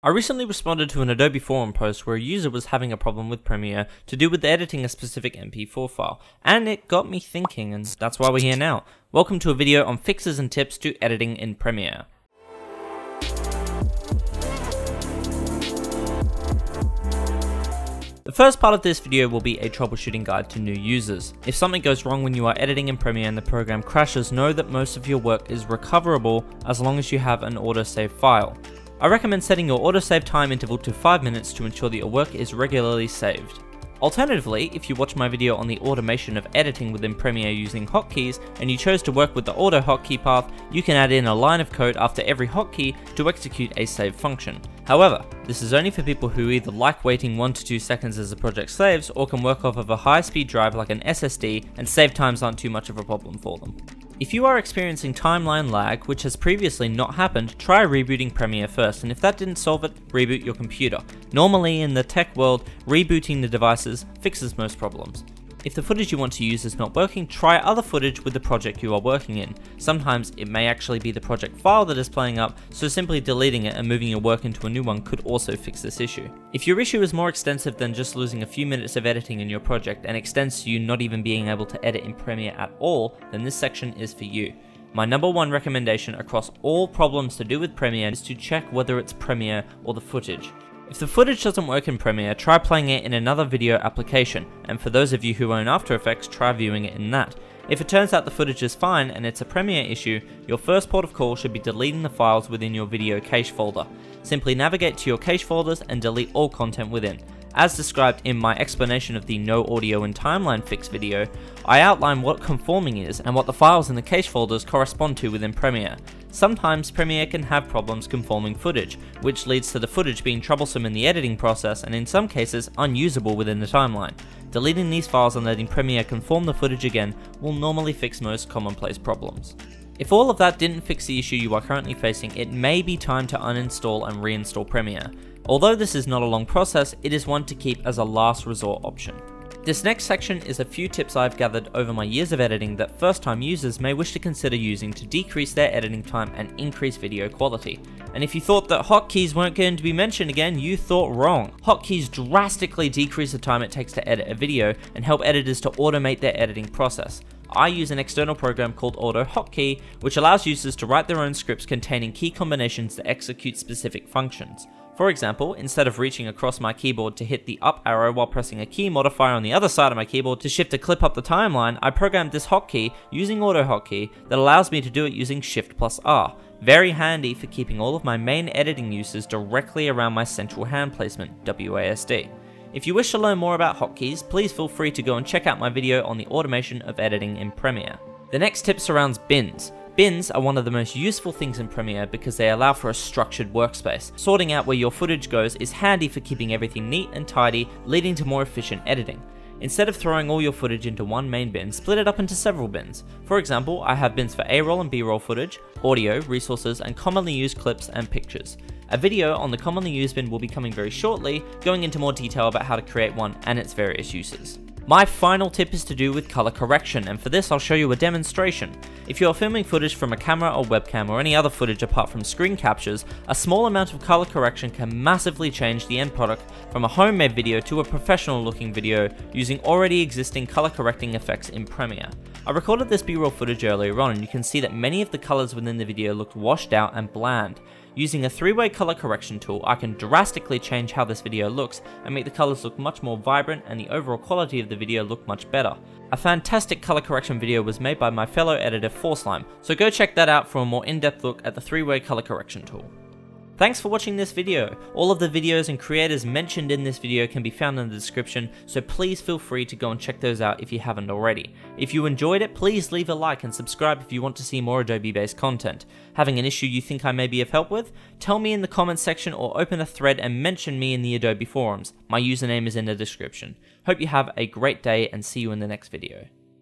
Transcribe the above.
I recently responded to an Adobe forum post where a user was having a problem with Premiere to do with editing a specific MP4 file, and it got me thinking, and that's why we're here now. Welcome to a video on fixes and tips to editing in Premiere. The first part of this video will be a troubleshooting guide to new users. If something goes wrong when you are editing in Premiere and the program crashes, know that most of your work is recoverable as long as you have an autosave file. I recommend setting your autosave time interval to 5 minutes to ensure that your work is regularly saved. Alternatively, if you watch my video on the automation of editing within Premiere using hotkeys and you chose to work with the auto hotkey path, you can add in a line of code after every hotkey to execute a save function. However, this is only for people who either like waiting 1 to 2 seconds as the project saves or can work off of a high-speed drive like an SSD, and save times aren't too much of a problem for them. If you are experiencing timeline lag, which has previously not happened, try rebooting Premiere first, and if that didn't solve it, reboot your computer. Normally in the tech world, rebooting the devices fixes most problems. If the footage you want to use is not working, try other footage with the project you are working in. Sometimes it may actually be the project file that is playing up, so simply deleting it and moving your work into a new one could also fix this issue. If your issue is more extensive than just losing a few minutes of editing in your project and extends to you not even being able to edit in Premiere at all, then this section is for you. My number one recommendation across all problems to do with Premiere is to check whether it's Premiere or the footage. If the footage doesn't work in Premiere, try playing it in another video application, and for those of you who own After Effects, try viewing it in that. If it turns out the footage is fine and it's a Premiere issue, your first port of call should be deleting the files within your video cache folder. Simply navigate to your cache folders and delete all content within. As described in my explanation of the No Audio in Timeline Fix video, I outline what conforming is and what the files in the cache folders correspond to within Premiere. Sometimes Premiere can have problems conforming footage, which leads to the footage being troublesome in the editing process and in some cases unusable within the timeline. Deleting these files and letting Premiere conform the footage again will normally fix most commonplace problems. If all of that didn't fix the issue you are currently facing, it may be time to uninstall and reinstall Premiere. Although this is not a long process, it is one to keep as a last resort option. This next section is a few tips I've gathered over my years of editing that first-time users may wish to consider using to decrease their editing time and increase video quality. And if you thought that hotkeys weren't going to be mentioned again, you thought wrong. Hotkeys drastically decrease the time it takes to edit a video and help editors to automate their editing process. I use an external program called Auto Hotkey, which allows users to write their own scripts containing key combinations that execute specific functions. For example, instead of reaching across my keyboard to hit the up arrow while pressing a key modifier on the other side of my keyboard to shift a clip up the timeline, I programmed this hotkey using Auto Hotkey that allows me to do it using Shift plus R. Very handy for keeping all of my main editing uses directly around my central hand placement, WASD. If you wish to learn more about hotkeys, please feel free to go and check out my video on the automation of editing in Premiere. The next tip surrounds bins. Bins are one of the most useful things in Premiere because they allow for a structured workspace. Sorting out where your footage goes is handy for keeping everything neat and tidy, leading to more efficient editing. Instead of throwing all your footage into one main bin, split it up into several bins. For example, I have bins for A-roll and B-roll footage, audio, resources, and commonly used clips and pictures. A video on the commonly used bin will be coming very shortly, going into more detail about how to create one and its various uses. My final tip is to do with color correction, and for this I'll show you a demonstration. If you are filming footage from a camera or webcam or any other footage apart from screen captures, a small amount of color correction can massively change the end product from a homemade video to a professional looking video using already existing color correcting effects in Premiere. I recorded this B-roll footage earlier on and you can see that many of the colors within the video looked washed out and bland. Using a 3-way color correction tool, I can drastically change how this video looks and make the colors look much more vibrant and the overall quality of the video look much better. A fantastic color correction video was made by my fellow editor Forslime, so go check that out for a more in-depth look at the 3-way color correction tool. Thanks for watching this video. All of the videos and creators mentioned in this video can be found in the description, so please feel free to go and check those out if you haven't already. If you enjoyed it, please leave a like and subscribe if you want to see more Adobe based content. Having an issue you think I may be of help with? Tell me in the comments section or open a thread and mention me in the Adobe forums. My username is in the description. Hope you have a great day and see you in the next video.